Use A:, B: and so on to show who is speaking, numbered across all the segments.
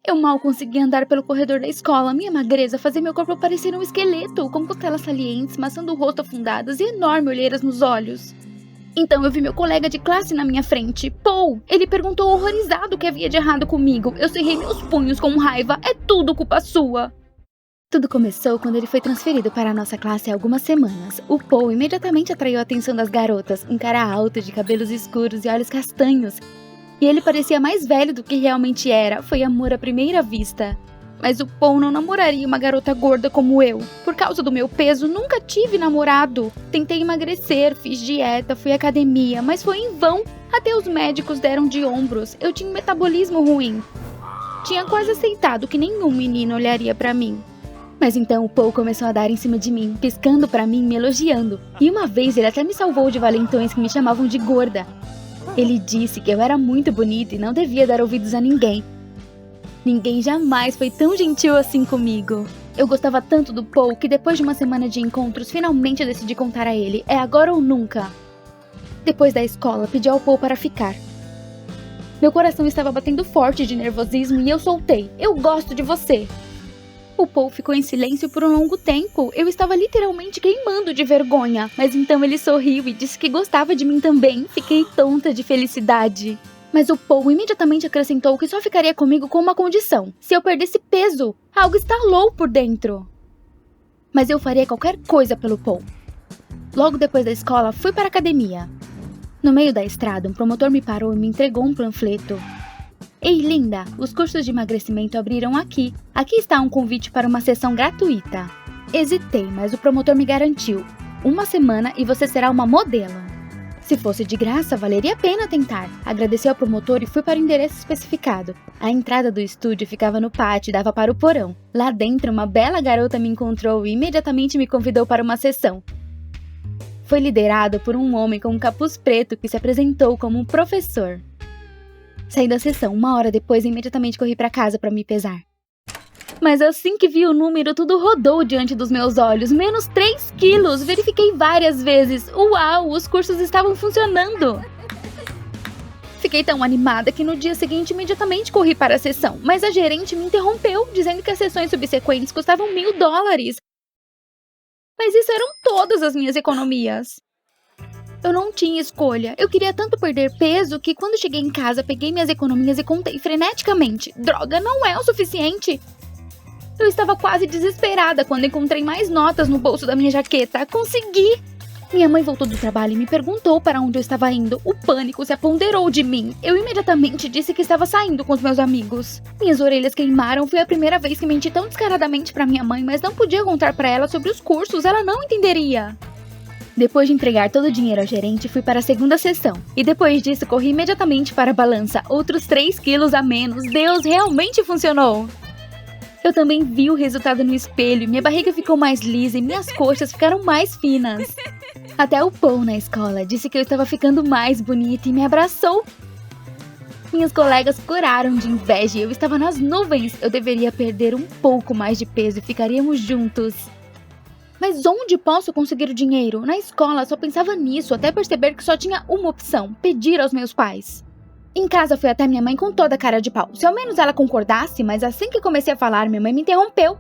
A: Eu mal conseguia andar pelo corredor da escola. Minha magreza fazia meu corpo parecer um esqueleto, com costelas salientes, maçã do rosto afundadas e enormes olheiras nos olhos. Então eu vi meu colega de classe na minha frente, Paul. Ele perguntou horrorizado o que havia de errado comigo. Eu cerrei meus punhos com raiva. É tudo culpa sua. Tudo começou quando ele foi transferido para a nossa classe há algumas semanas. O Paul imediatamente atraiu a atenção das garotas, um cara alto, de cabelos escuros e olhos castanhos. E ele parecia mais velho do que realmente era. Foi amor à primeira vista. Mas o Paul não namoraria uma garota gorda como eu. Por causa do meu peso, nunca tive namorado. Tentei emagrecer, fiz dieta, fui à academia, mas foi em vão. Até os médicos deram de ombros. Eu tinha um metabolismo ruim. Tinha quase aceitado que nenhum menino olharia pra mim. Mas então o Paul começou a dar em cima de mim, piscando pra mim, me elogiando. E uma vez ele até me salvou de valentões que me chamavam de gorda. Ele disse que eu era muito bonita e não devia dar ouvidos a ninguém. Ninguém jamais foi tão gentil assim comigo. Eu gostava tanto do Paul que depois de uma semana de encontros, finalmente decidi contar a ele. É agora ou nunca. Depois da escola, pedi ao Paul para ficar. Meu coração estava batendo forte de nervosismo e eu soltei. Eu gosto de você. O Paul ficou em silêncio por um longo tempo. Eu estava literalmente queimando de vergonha. Mas então ele sorriu e disse que gostava de mim também. Fiquei tonta de felicidade. Mas o Paul imediatamente acrescentou que só ficaria comigo com uma condição. Se eu perdesse peso. Algo estalou por dentro. Mas eu faria qualquer coisa pelo Paul. Logo depois da escola, fui para a academia. No meio da estrada, um promotor me parou e me entregou um panfleto. Ei, linda, os cursos de emagrecimento abriram aqui. Aqui está um convite para uma sessão gratuita. Hesitei, mas o promotor me garantiu. 1 semana e você será uma modelo. Se fosse de graça, valeria a pena tentar. Agradeci ao promotor e fui para o endereço especificado. A entrada do estúdio ficava no pátio e dava para o porão. Lá dentro, uma bela garota me encontrou e imediatamente me convidou para uma sessão. Foi liderado por um homem com um capuz preto que se apresentou como um professor. Saí da sessão 1 hora depois e imediatamente corri para casa para me pesar. Mas assim que vi o número, tudo rodou diante dos meus olhos. Menos 3 quilos! Verifiquei várias vezes. Uau, os cursos estavam funcionando! Fiquei tão animada que no dia seguinte imediatamente corri para a sessão. Mas a gerente me interrompeu, dizendo que as sessões subsequentes custavam $1000. Mas isso eram todas as minhas economias. Eu não tinha escolha. Eu queria tanto perder peso que quando cheguei em casa, peguei minhas economias e contei freneticamente. Droga, não é o suficiente. Eu estava quase desesperada quando encontrei mais notas no bolso da minha jaqueta. Consegui! Minha mãe voltou do trabalho e me perguntou para onde eu estava indo. O pânico se apoderou de mim. Eu imediatamente disse que estava saindo com os meus amigos. Minhas orelhas queimaram. Foi a primeira vez que menti tão descaradamente para minha mãe, mas não podia contar para ela sobre os cursos. Ela não entenderia. Depois de entregar todo o dinheiro ao gerente, fui para a segunda sessão. E depois disso, corri imediatamente para a balança. Outros 3 quilos a menos. Deus, realmente funcionou! Eu também vi o resultado no espelho. Minha barriga ficou mais lisa e minhas coxas ficaram mais finas. Até o Paul na escola disse que eu estava ficando mais bonita e me abraçou. Minhas colegas curaram de inveja e eu estava nas nuvens. Eu deveria perder um pouco mais de peso e ficaríamos juntos. Mas onde posso conseguir o dinheiro? Na escola só pensava nisso, até perceber que só tinha uma opção: pedir aos meus pais. Em casa fui até minha mãe com toda a cara de pau. Se ao menos ela concordasse, mas assim que comecei a falar, minha mãe me interrompeu.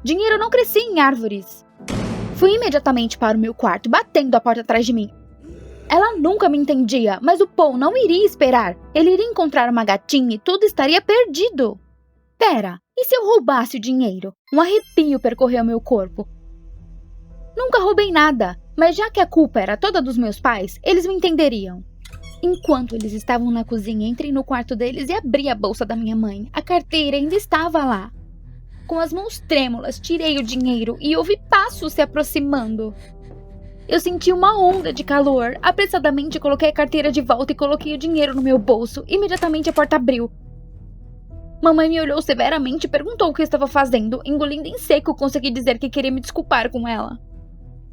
A: Dinheiro não crescia em árvores. Fui imediatamente para o meu quarto, batendo a porta atrás de mim. Ela nunca me entendia, mas o Paul não iria esperar. Ele iria encontrar uma gatinha e tudo estaria perdido. Pera, e se eu roubasse o dinheiro? Um arrepio percorreu meu corpo. Nunca roubei nada, mas já que a culpa era toda dos meus pais, eles me entenderiam. Enquanto eles estavam na cozinha, entrei no quarto deles e abri a bolsa da minha mãe. A carteira ainda estava lá. Com as mãos trêmulas, tirei o dinheiro e ouvi passos se aproximando. Eu senti uma onda de calor. Apressadamente coloquei a carteira de volta e coloquei o dinheiro no meu bolso. Imediatamente a porta abriu. Mamãe me olhou severamente e perguntou o que eu estava fazendo. Engolindo em seco, consegui dizer que queria me desculpar com ela.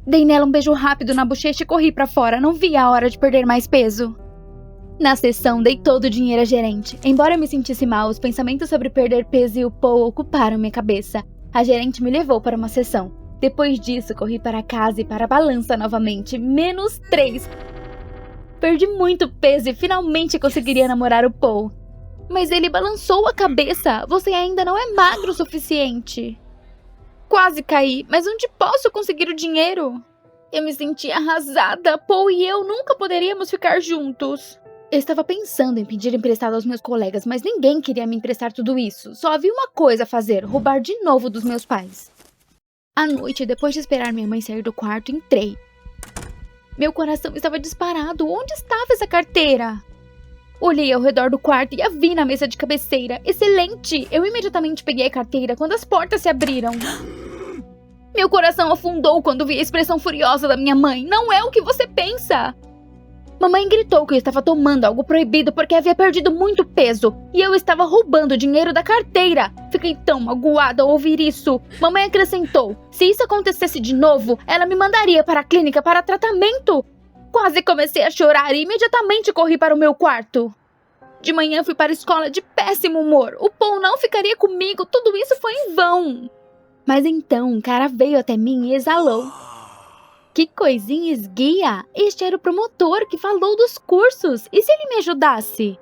A: Dei nela um beijo rápido na bochecha e corri pra fora. Não via a hora de perder mais peso. Na sessão, dei todo o dinheiro à gerente. Embora eu me sentisse mal, os pensamentos sobre perder peso e o Paul ocuparam minha cabeça. A gerente me levou para uma sessão. Depois disso, corri para casa e para a balança novamente. Menos 3. Perdi muito peso e finalmente conseguiria namorar o Paul. Mas ele balançou a cabeça. Você ainda não é magro o suficiente. Quase caí, mas onde posso conseguir o dinheiro? Eu me senti arrasada. Paul e eu nunca poderíamos ficar juntos. Eu estava pensando em pedir emprestado aos meus colegas, mas ninguém queria me emprestar tudo isso. Só havia uma coisa a fazer, roubar de novo dos meus pais. À noite, depois de esperar minha mãe sair do quarto, entrei. Meu coração estava disparado. Onde estava essa carteira? Olhei ao redor do quarto e a vi na mesa de cabeceira. Excelente! Eu imediatamente peguei a carteira quando as portas se abriram. Meu coração afundou quando vi a expressão furiosa da minha mãe. Não é o que você pensa! Mamãe gritou que eu estava tomando algo proibido porque havia perdido muito peso e eu estava roubando o dinheiro da carteira. Fiquei tão magoada ao ouvir isso. Mamãe acrescentou: se isso acontecesse de novo, ela me mandaria para a clínica para tratamento. Quase comecei a chorar e imediatamente corri para o meu quarto. De manhã fui para a escola de péssimo humor. O Paul não ficaria comigo, tudo isso foi em vão. Mas então um cara veio até mim e exalou. Que coisinha esguia! Este era o promotor que falou dos cursos. E se ele me ajudasse?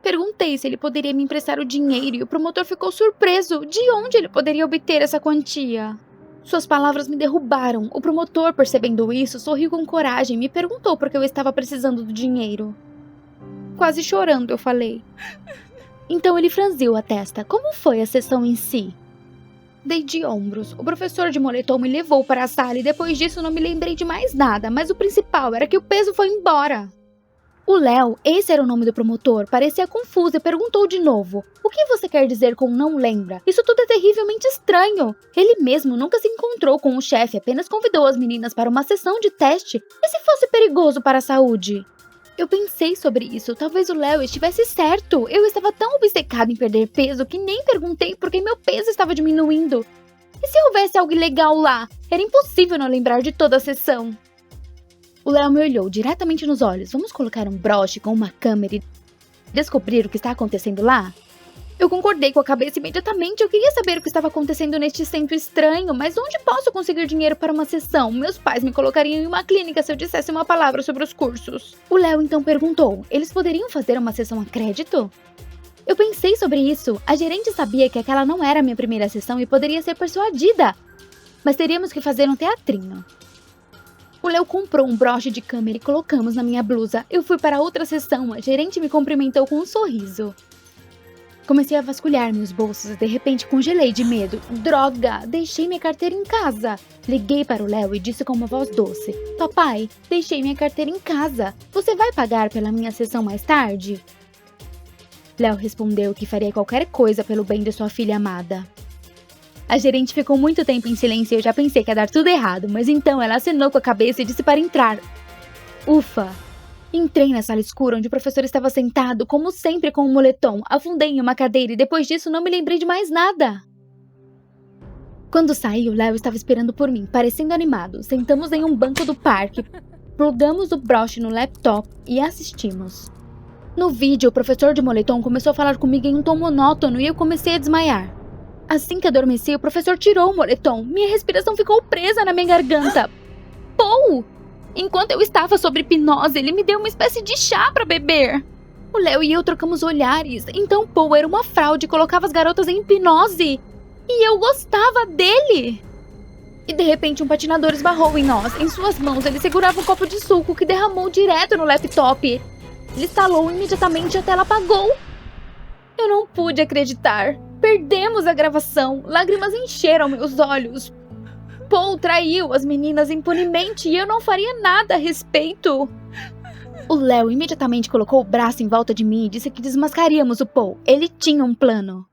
A: Perguntei se ele poderia me emprestar o dinheiro e o promotor ficou surpreso. De onde ele poderia obter essa quantia? Suas palavras me derrubaram. O promotor, percebendo isso, sorriu com coragem e me perguntou por que eu estava precisando do dinheiro. Quase chorando, eu falei. Então ele franziu a testa. Como foi a sessão em si? Dei de ombros. O professor de moletom me levou para a sala e depois disso não me lembrei de mais nada, mas o principal era que o peso foi embora. O Léo, esse era o nome do promotor, parecia confuso e perguntou de novo: o que você quer dizer com não lembra? Isso tudo é terrivelmente estranho. Ele mesmo nunca se encontrou com o chefe, apenas convidou as meninas para uma sessão de teste. E se fosse perigoso para a saúde? Eu pensei sobre isso, talvez o Léo estivesse certo. Eu estava tão obcecada em perder peso que nem perguntei por que meu peso estava diminuindo. E se houvesse algo ilegal lá? Era impossível não lembrar de toda a sessão. O Léo me olhou diretamente nos olhos. Vamos colocar um broche com uma câmera e descobrir o que está acontecendo lá? Eu concordei com a cabeça imediatamente. Eu queria saber o que estava acontecendo neste centro estranho, mas onde posso conseguir dinheiro para uma sessão? Meus pais me colocariam em uma clínica se eu dissesse uma palavra sobre os cursos. O Léo então perguntou: eles poderiam fazer uma sessão a crédito? Eu pensei sobre isso. A gerente sabia que aquela não era a minha primeira sessão e poderia ser persuadida. Mas teríamos que fazer um teatrinho. O Léo comprou um broche de câmera e colocamos na minha blusa. Eu fui para outra sessão. A gerente me cumprimentou com um sorriso. Comecei a vasculhar meus bolsos e de repente congelei de medo. Droga! Deixei minha carteira em casa. Liguei para o Léo e disse com uma voz doce: papai, deixei minha carteira em casa. Você vai pagar pela minha sessão mais tarde? Léo respondeu que faria qualquer coisa pelo bem de sua filha amada. A gerente ficou muito tempo em silêncio e eu já pensei que ia dar tudo errado, mas então ela acenou com a cabeça e disse para entrar. Ufa! Entrei na sala escura onde o professor estava sentado, como sempre com um moletom. Afundei em uma cadeira e depois disso não me lembrei de mais nada. Quando saí, o Léo estava esperando por mim, parecendo animado. Sentamos em um banco do parque, plugamos o broche no laptop e assistimos. No vídeo, o professor de moletom começou a falar comigo em um tom monótono e eu comecei a desmaiar. Assim que adormeci, o professor tirou o moletom. Minha respiração ficou presa na minha garganta. Paul! Enquanto eu estava sob hipnose, ele me deu uma espécie de chá para beber. O Léo e eu trocamos olhares. Então Paul era uma fraude e colocava as garotas em hipnose. E eu gostava dele. E de repente um patinador esbarrou em nós. Em suas mãos ele segurava um copo de suco que derramou direto no laptop. Ele estalou imediatamente e a tela apagou. Eu não pude acreditar. Perdemos a gravação. Lágrimas encheram meus olhos. Paul traiu as meninas impunemente e eu não faria nada a respeito. O Léo imediatamente colocou o braço em volta de mim e disse que desmascaríamos o Paul. Ele tinha um plano.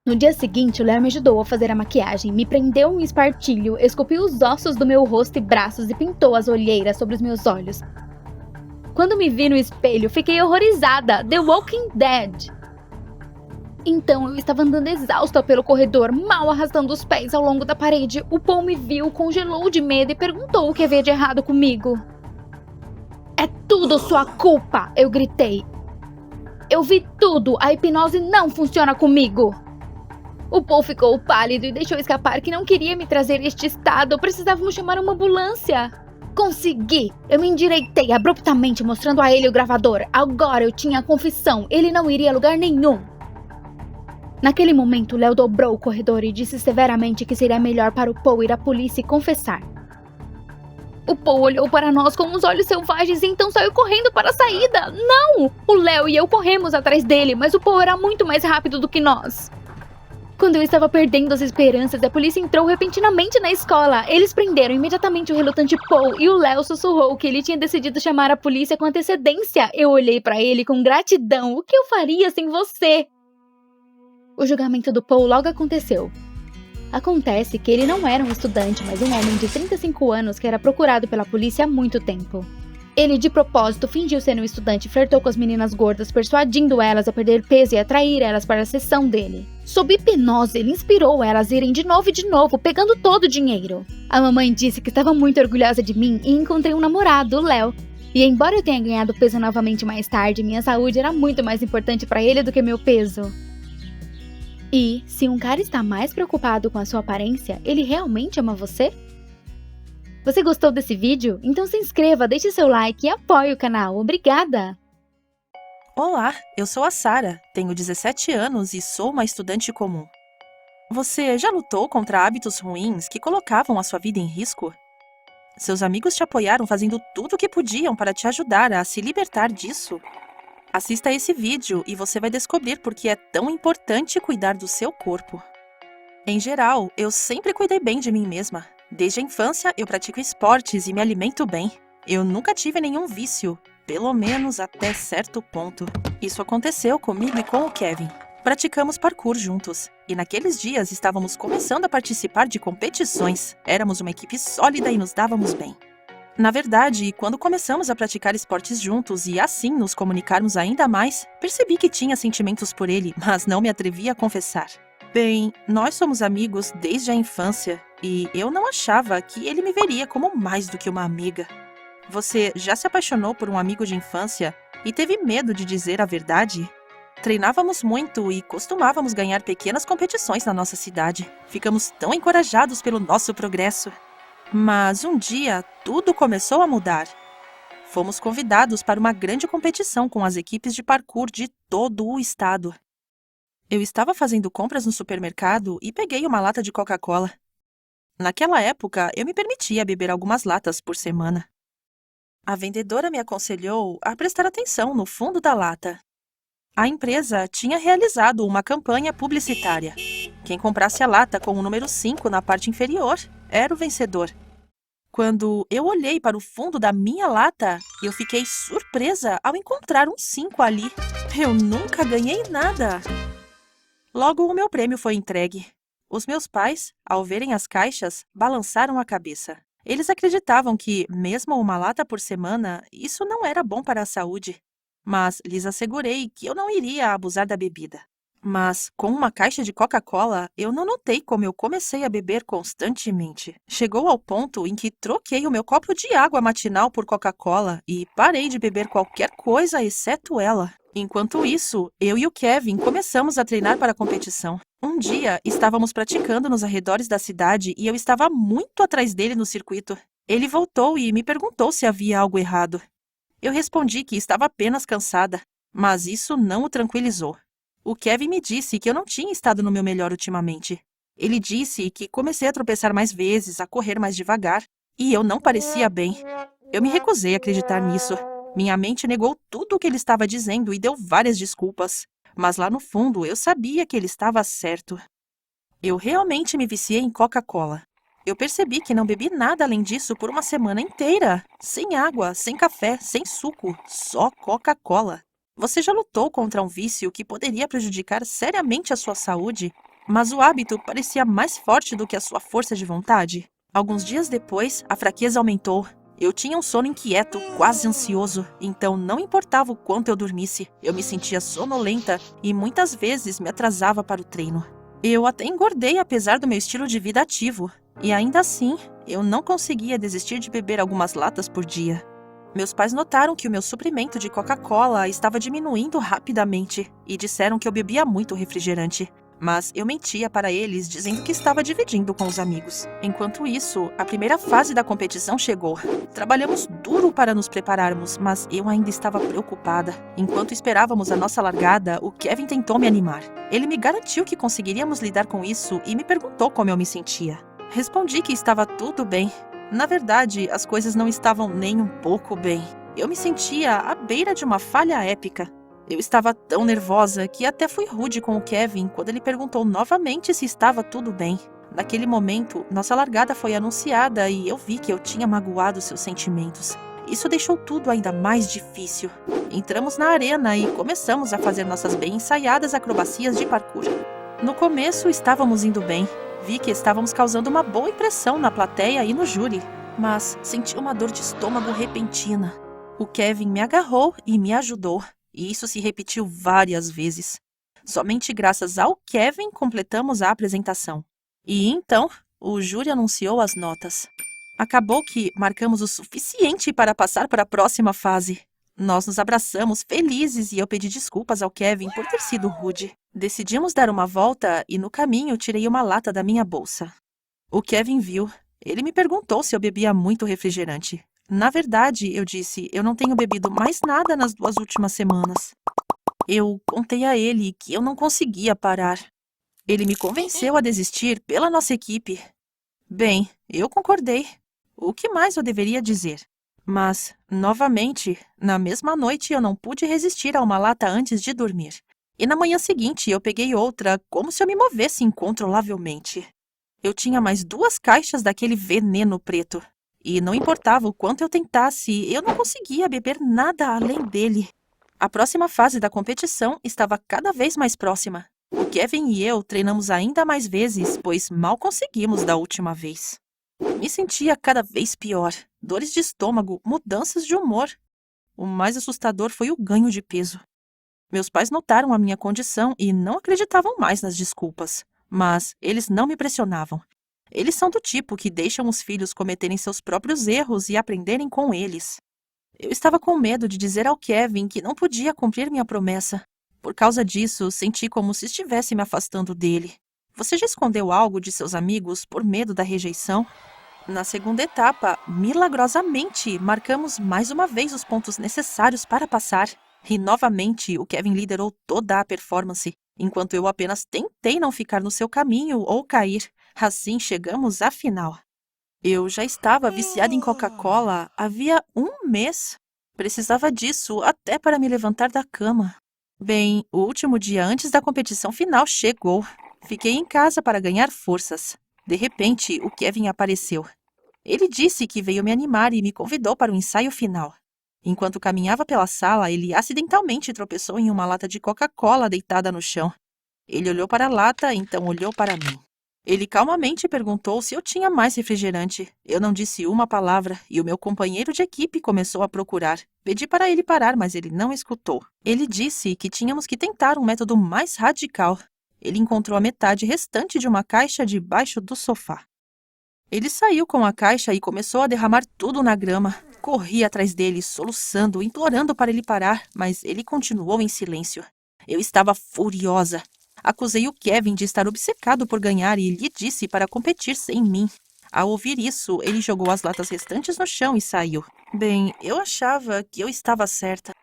A: No dia seguinte, o Léo me ajudou a fazer a maquiagem, me prendeu um espartilho, esculpiu os ossos do meu rosto e braços e pintou as olheiras sobre os meus olhos. Quando me vi no espelho, fiquei horrorizada. The Walking Dead. Então eu estava andando exausta pelo corredor, mal arrastando os pés ao longo da parede. O Paul me viu, congelou de medo e perguntou o que havia de errado comigo. É tudo sua culpa, eu gritei. Eu vi tudo, a hipnose não funciona comigo. O Paul ficou pálido e deixou escapar que não queria me trazer este estado. Precisávamos chamar uma ambulância. Consegui! Eu me endireitei abruptamente, mostrando a ele o gravador. Agora eu tinha a confissão, ele não iria a lugar nenhum. Naquele momento, Léo dobrou o corredor e disse severamente que seria melhor para o Paul ir à polícia e confessar. O Paul olhou para nós com os olhos selvagens e então saiu correndo para a saída. Não! O Léo e eu corremos atrás dele, mas o Paul era muito mais rápido do que nós. Quando eu estava perdendo as esperanças, a polícia entrou repentinamente na escola. Eles prenderam imediatamente o relutante Paul e o Léo sussurrou que ele tinha decidido chamar a polícia com antecedência. Eu olhei para ele com gratidão. O que eu faria sem você? O julgamento do Paul logo aconteceu. Acontece que ele não era um estudante, mas um homem de 35 anos que era procurado pela polícia há muito tempo. Ele, de propósito, fingiu ser um estudante e flertou com as meninas gordas, persuadindo elas a perder peso e atrair elas para a sessão dele. Sob hipnose, ele inspirou elas a irem de novo, pegando todo o dinheiro. A mamãe disse que estava muito orgulhosa de mim e encontrei um namorado, o Léo. E embora eu tenha ganhado peso novamente mais tarde, minha saúde era muito mais importante para ele do que meu peso. E, se um cara está mais preocupado com a sua aparência, ele realmente ama você? Você gostou desse vídeo? Então se inscreva, deixe seu like e apoie o canal. Obrigada!
B: Olá, eu sou a Sara, tenho 17 anos e sou uma estudante comum. Você já lutou contra hábitos ruins que colocavam a sua vida em risco? Seus amigos te apoiaram fazendo tudo o que podiam para te ajudar a se libertar disso? Assista esse vídeo e você vai descobrir por que é tão importante cuidar do seu corpo. Em geral, eu sempre cuidei bem de mim mesma. Desde a infância, eu pratico esportes e me alimento bem. Eu nunca tive nenhum vício, pelo menos até certo ponto. Isso aconteceu comigo e com o Kevin. Praticamos parkour juntos, e naqueles dias estávamos começando a participar de competições. Éramos uma equipe sólida e nos dávamos bem. Na verdade, quando começamos a praticar esportes juntos e assim nos comunicarmos ainda mais, percebi que tinha sentimentos por ele, mas não me atrevia a confessar. Bem, nós somos amigos desde a infância e eu não achava que ele me veria como mais do que uma amiga. Você já se apaixonou por um amigo de infância e teve medo de dizer a verdade? Treinávamos muito e costumávamos ganhar pequenas competições na nossa cidade. Ficamos tão encorajados pelo nosso progresso. Mas um dia, tudo começou a mudar. Fomos convidados para uma grande competição com as equipes de parkour de todo o estado. Eu estava fazendo compras no supermercado e peguei uma lata de Coca-Cola. Naquela época, eu me permitia beber algumas latas por semana. A vendedora me aconselhou a prestar atenção no fundo da lata. A empresa tinha realizado uma campanha publicitária. Quem comprasse a lata com o número 5 na parte inferior era o vencedor. Quando eu olhei para o fundo da minha lata, eu fiquei surpresa ao encontrar um 5 ali. Eu nunca ganhei nada. Logo, o meu prêmio foi entregue. Os meus pais, ao verem as caixas, balançaram a cabeça. Eles acreditavam que, mesmo uma lata por semana, isso não era bom para a saúde. Mas lhes assegurei que eu não iria abusar da bebida. Mas, com uma caixa de Coca-Cola, eu não notei como eu comecei a beber constantemente. Chegou ao ponto em que troquei o meu copo de água matinal por Coca-Cola e parei de beber qualquer coisa exceto ela. Enquanto isso, eu e o Kevin começamos a treinar para a competição. Um dia, estávamos praticando nos arredores da cidade e eu estava muito atrás dele no circuito. Ele voltou e me perguntou se havia algo errado. Eu respondi que estava apenas cansada, mas isso não o tranquilizou. O Kevin me disse que eu não tinha estado no meu melhor ultimamente. Ele disse que comecei a tropeçar mais vezes, a correr mais devagar, e eu não parecia bem. Eu me recusei a acreditar nisso. Minha mente negou tudo o que ele estava dizendo e deu várias desculpas. Mas lá no fundo, eu sabia que ele estava certo. Eu realmente me viciei em Coca-Cola. Eu percebi que não bebi nada além disso por uma semana inteira. Sem água, sem café, sem suco, só Coca-Cola. Você já lutou contra um vício que poderia prejudicar seriamente a sua saúde, mas o hábito parecia mais forte do que a sua força de vontade? Alguns dias depois, a fraqueza aumentou. Eu tinha um sono inquieto, quase ansioso, então não importava o quanto eu dormisse, eu me sentia sonolenta e muitas vezes me atrasava para o treino. Eu até engordei apesar do meu estilo de vida ativo, e ainda assim, eu não conseguia desistir de beber algumas latas por dia. Meus pais notaram que o meu suprimento de Coca-Cola estava diminuindo rapidamente e disseram que eu bebia muito refrigerante. Mas eu mentia para eles dizendo que estava dividindo com os amigos. Enquanto isso, a primeira fase da competição chegou. Trabalhamos duro para nos prepararmos, mas eu ainda estava preocupada. Enquanto esperávamos a nossa largada, o Kevin tentou me animar. Ele me garantiu que conseguiríamos lidar com isso e me perguntou como eu me sentia. Respondi que estava tudo bem. Na verdade, as coisas não estavam nem um pouco bem. Eu me sentia à beira de uma falha épica. Eu estava tão nervosa que até fui rude com o Kevin quando ele perguntou novamente se estava tudo bem. Naquele momento, nossa largada foi anunciada e eu vi que eu tinha magoado seus sentimentos. Isso deixou tudo ainda mais difícil. Entramos na arena e começamos a fazer nossas bem ensaiadas acrobacias de parkour. No começo, estávamos indo bem. Vi que estávamos causando uma boa impressão na plateia e no júri, mas senti uma dor de estômago repentina. O Kevin me agarrou e me ajudou. E isso se repetiu várias vezes. Somente graças ao Kevin completamos a apresentação. E então, o júri anunciou as notas. Acabou que marcamos o suficiente para passar para a próxima fase. Nós nos abraçamos felizes e eu pedi desculpas ao Kevin por ter sido rude. Decidimos dar uma volta e no caminho tirei uma lata da minha bolsa. O Kevin viu. Ele me perguntou se eu bebia muito refrigerante. Na verdade, eu disse, eu não tenho bebido mais nada nas 2 últimas semanas. Eu contei a ele que eu não conseguia parar. Ele me convenceu a desistir pela nossa equipe. Bem, eu concordei. O que mais eu deveria dizer? Mas, novamente, na mesma noite eu não pude resistir a uma lata antes de dormir. E na manhã seguinte eu peguei outra, como se eu me movesse incontrolavelmente. Eu tinha mais 2 caixas daquele veneno preto. E não importava o quanto eu tentasse, eu não conseguia beber nada além dele. A próxima fase da competição estava cada vez mais próxima. O Kevin e eu treinamos ainda mais vezes, pois mal conseguimos da última vez. Me sentia cada vez pior. Dores de estômago, mudanças de humor. O mais assustador foi o ganho de peso. Meus pais notaram a minha condição e não acreditavam mais nas desculpas. Mas eles não me pressionavam. Eles são do tipo que deixam os filhos cometerem seus próprios erros e aprenderem com eles. Eu estava com medo de dizer ao Kevin que não podia cumprir minha promessa. Por causa disso, senti como se estivesse me afastando dele. Você já escondeu algo de seus amigos por medo da rejeição? Na segunda etapa, milagrosamente, marcamos mais uma vez os pontos necessários para passar. E novamente, o Kevin liderou toda a performance, enquanto eu apenas tentei não ficar no seu caminho ou cair. Assim chegamos à final. Eu já estava viciada em Coca-Cola havia 1 mês. Precisava disso até para me levantar da cama. Bem, o último dia antes da competição final chegou. Fiquei em casa para ganhar forças. De repente, o Kevin apareceu. Ele disse que veio me animar e me convidou para o ensaio final. Enquanto caminhava pela sala, ele acidentalmente tropeçou em uma lata de Coca-Cola deitada no chão. Ele olhou para a lata, então olhou para mim. Ele calmamente perguntou se eu tinha mais refrigerante. Eu não disse uma palavra e o meu companheiro de equipe começou a procurar. Pedi para ele parar, mas ele não escutou. Ele disse que tínhamos que tentar um método mais radical. Ele encontrou a metade restante de uma caixa debaixo do sofá. Ele saiu com a caixa e começou a derramar tudo na grama. Corri atrás dele, soluçando, implorando para ele parar, mas ele continuou em silêncio. Eu estava furiosa. Acusei o Kevin de estar obcecado por ganhar e lhe disse para competir sem mim. Ao ouvir isso, ele jogou as latas restantes no chão e saiu. Bem, eu achava que eu estava certa.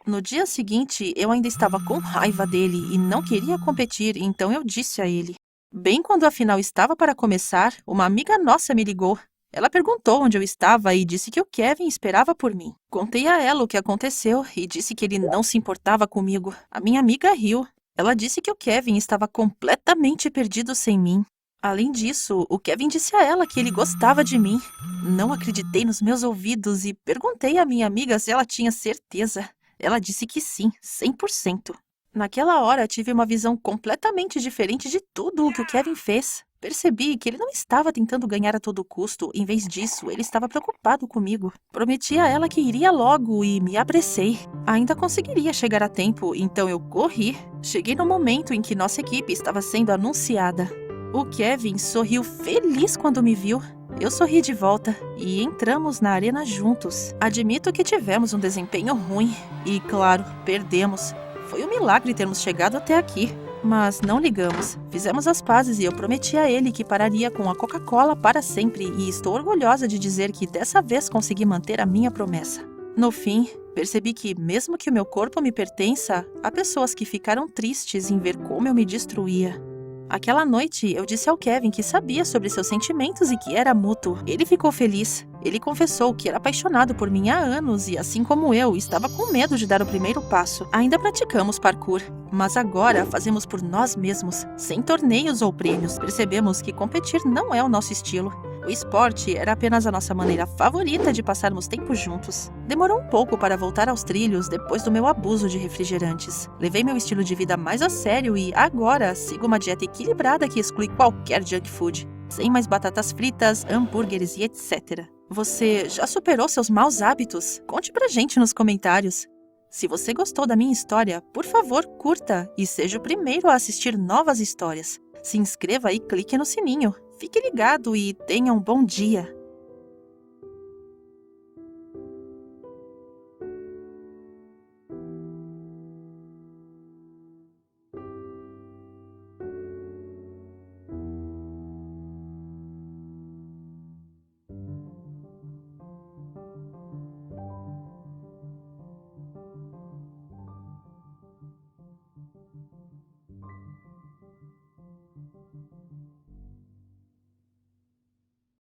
B: No dia seguinte, eu ainda estava com raiva dele e não queria competir, então eu disse a ele. Bem quando a final estava para começar, uma amiga nossa me ligou. Ela perguntou onde eu estava e disse que o Kevin esperava por mim. Contei a ela o que aconteceu e disse que ele não se importava comigo. A minha amiga riu. Ela disse que o Kevin estava completamente perdido sem mim. Além disso, o Kevin disse a ela que ele gostava de mim. Não acreditei nos meus ouvidos e perguntei à minha amiga se ela tinha certeza. Ela disse que sim, 100%. Naquela hora, tive uma visão completamente diferente de tudo o que o Kevin fez. Percebi que ele não estava tentando ganhar a todo custo. Em vez disso, ele estava preocupado comigo. Prometi a ela que iria logo e me apressei. Ainda conseguiria chegar a tempo, então eu corri. Cheguei no momento em que nossa equipe estava sendo anunciada. O Kevin sorriu feliz quando me viu. Eu sorri de volta e entramos na arena juntos. Admito que tivemos um desempenho ruim e, claro, perdemos. Foi um milagre termos chegado até aqui. Mas não ligamos. Fizemos as pazes e eu prometi a ele que pararia com a Coca-Cola para sempre, e estou orgulhosa de dizer que dessa vez consegui manter a minha promessa. No fim, percebi que, mesmo que o meu corpo me pertença, há pessoas que ficaram tristes em ver como eu me destruía. Aquela noite, eu disse ao Kevin que sabia sobre seus sentimentos e que era mútuo. Ele ficou feliz. Ele confessou que era apaixonado por mim há anos e, assim como eu, estava com medo de dar o primeiro passo. Ainda praticamos parkour, mas agora fazemos por nós mesmos, sem torneios ou prêmios. Percebemos que competir não é o nosso estilo. O esporte era apenas a nossa maneira favorita de passarmos tempo juntos. Demorou um pouco para voltar aos trilhos depois do meu abuso de refrigerantes. Levei meu estilo de vida mais a sério e, agora, sigo uma dieta equilibrada que exclui qualquer junk food. Sem mais batatas fritas, hambúrgueres e etc. Você já superou seus maus hábitos? Conte pra gente nos comentários. Se você gostou da minha história, por favor, curta e seja o primeiro a assistir novas histórias. Se inscreva e clique no sininho. Fique ligado e tenha um bom dia!